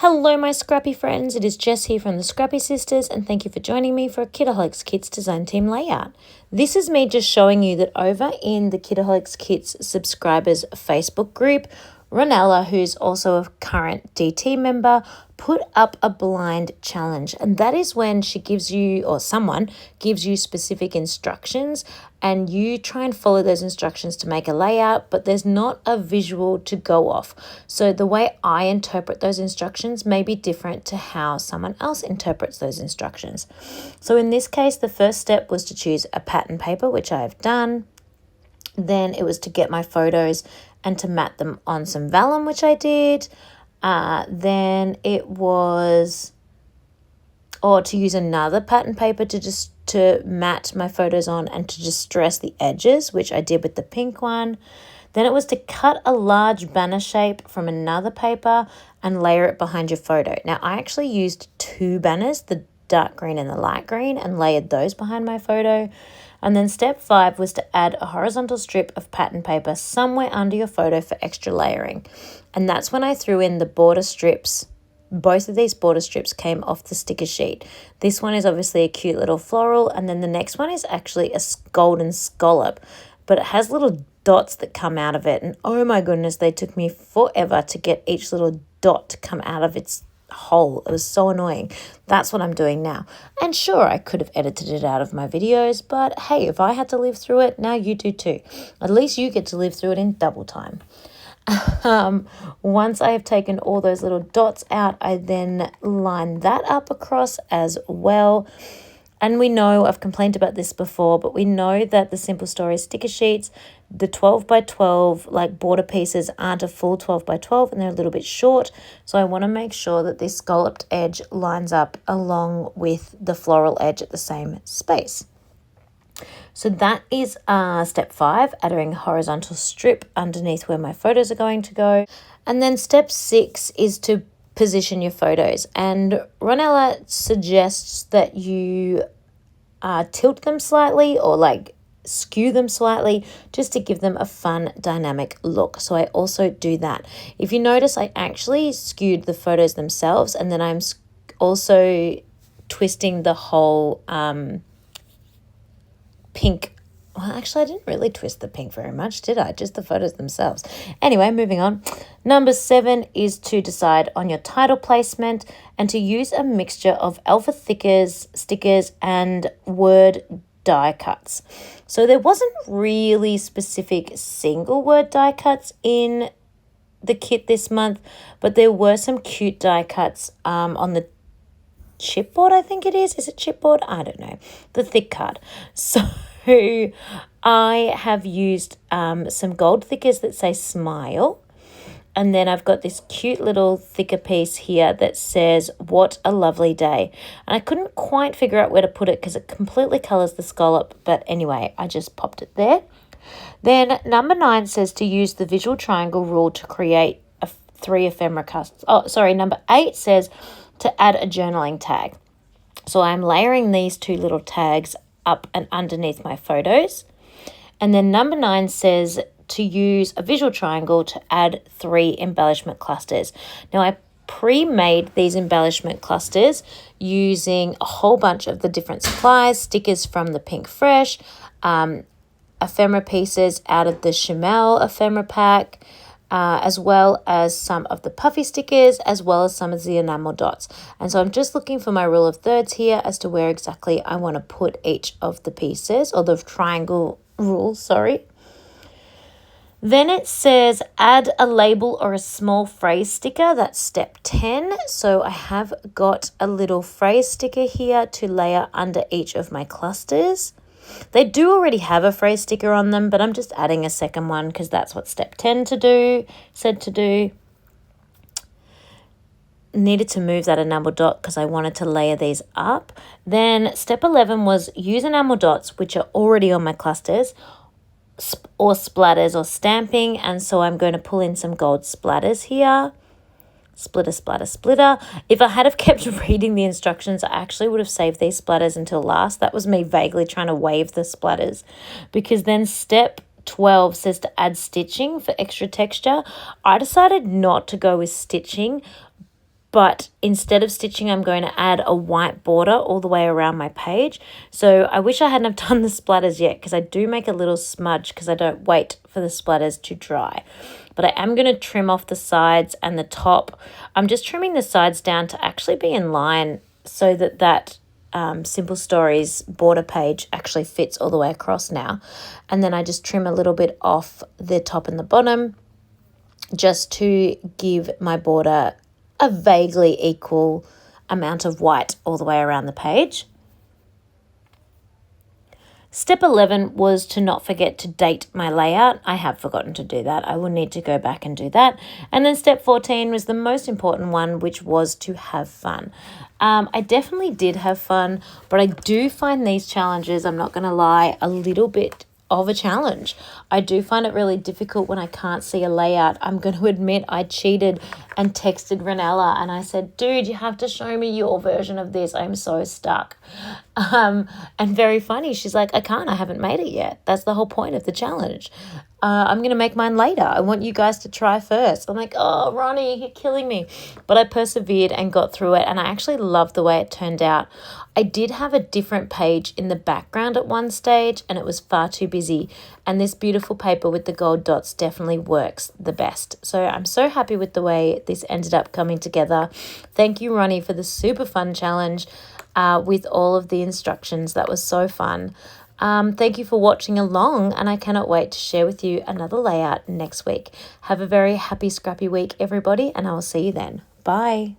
Hello my scrappy friends, it is Jess here from the Scrappy Sisters and thank you for joining me for a Kitaholic Kits design team layout. This is me just showing you that over in the Kitaholic Kits subscribers Facebook group, Ronella, who's also a current DT member, put up a blind challenge, and that is when she gives you, or someone gives you, specific instructions and you try and follow those instructions to make a layout, but there's not a visual to go off. So the way I interpret those instructions may be different to how someone else interprets those instructions. So in this case, the first step was to choose a pattern paper, which I have done. Then it was to get my photos and to mat them on some vellum, which I did. Then it was, or to use another pattern paper to mat my photos on and to distress the edges, which I did with the pink one. Then it was to cut a large banner shape from another paper and layer it behind your photo. Now I actually used two banners, the dark green and the light green, and layered those behind my photo. And then step 5 was to add a horizontal strip of pattern paper somewhere under your photo for extra layering. And that's when I threw in the border strips. Both of these border strips came off the sticker sheet. This one is obviously a cute little floral, and then the next one is actually a golden scallop, but it has little dots that come out of it. And oh my goodness, they took me forever to get each little dot to come out of its hole. It was so annoying. That's what I'm doing now. And sure, I could have edited it out of my videos, but hey, if I had to live through it, now you do too. At least you get to live through it in double time. Once I have taken all those little dots out, I then line that up across as well. And we know, I've complained about this before, but we know that the Simple Stories sticker sheets, the 12 by 12 like border pieces aren't a full 12 by 12 and they're a little bit short. So I want to make sure that this scalloped edge lines up along with the floral edge at the same space. So that is step 5, adding a horizontal strip underneath where my photos are going to go. And then step 6 is to position your photos. And Ronella suggests that you tilt them slightly or like skew them slightly just to give them a fun dynamic look. So I also do that. If you notice, I actually skewed the photos themselves, and then I'm also twisting the whole pink. Well, actually, I didn't really twist the pink very much, did I? Just the photos themselves. Anyway, moving on. Number 7 is to decide on your title placement and to use a mixture of alpha stickers, and word die cuts. So there wasn't really specific single word die cuts in the kit this month, but there were some cute die cuts on the chipboard, I think it is. Is it chipboard? I don't know. The thick card. So I have used some gold thickers that say smile. And then I've got this cute little thicker piece here that says, what a lovely day. And I couldn't quite figure out where to put it because it completely colours the scallop. But anyway, I just popped it there. Then number 9 says to use the visual triangle rule to create 3 ephemera casts. Oh, sorry, number 8 says to add a journaling tag. So I'm layering these 2 little tags up and underneath my photos. And then number 9 says to use a visual triangle to add 3 embellishment clusters. Now I pre-made these embellishment clusters using a whole bunch of the different supplies, stickers from the Pink Fresh, ephemera pieces out of the Chamel ephemera pack, as well as some of the puffy stickers, as well as some of the enamel dots. And so I'm just looking for my rule of thirds here as to where exactly I want to put each of the pieces, or the triangle rule, sorry. Then it says add a label or a small phrase sticker. That's step 10. So I have got a little phrase sticker here to layer under each of my clusters. They do already have a phrase sticker on them, but I'm just adding a second one because that's what step 10 said to do. Needed to move that enamel dot because I wanted to layer these up. Then step 11 was use enamel dots, which are already on my clusters, or splatters or stamping. And so I'm going to pull in some gold splatters here. Splitter, splatter, splitter. If I had have kept reading the instructions, I actually would have saved these splatters until last. That was me vaguely trying to wave the splatters, because then step 12 says to add stitching for extra texture. I decided not to go with stitching But instead of stitching, I'm going to add a white border all the way around my page. So I wish I hadn't have done the splatters yet, because I do make a little smudge because I don't wait for the splatters to dry. But I am going to trim off the sides and the top. I'm just trimming the sides down to actually be in line so that Simple Stories border page actually fits all the way across now. And then I just trim a little bit off the top and the bottom just to give my border a vaguely equal amount of white all the way around the page. Step 11 was to not forget to date my layout. I have forgotten to do that. I will need to go back and do that. And then step 14 was the most important one, which was to have fun. I definitely did have fun, but I do find these challenges, I'm not going to lie, a little bit of a challenge. I do find it really difficult when I can't see a layout. I'm going to admit I cheated and texted Ranella and I said, dude, you have to show me your version of this. I'm so stuck. And very funny. She's like, I can't. I haven't made it yet. That's the whole point of the challenge. I'm going to make mine later. I want you guys to try first. I'm like, oh, Ronnie, you're killing me. But I persevered and got through it, and I actually loved the way it turned out. I did have a different page in the background at one stage, and it was far too busy. And this beautiful paper with the gold dots definitely works the best. So I'm so happy with the way this ended up coming together. Thank you, Ronnie, for the super fun challenge with all of the instructions. That was so fun. Thank you for watching along, and I cannot wait to share with you another layout next week. Have a very happy, scrappy week, everybody, and I will see you then. Bye.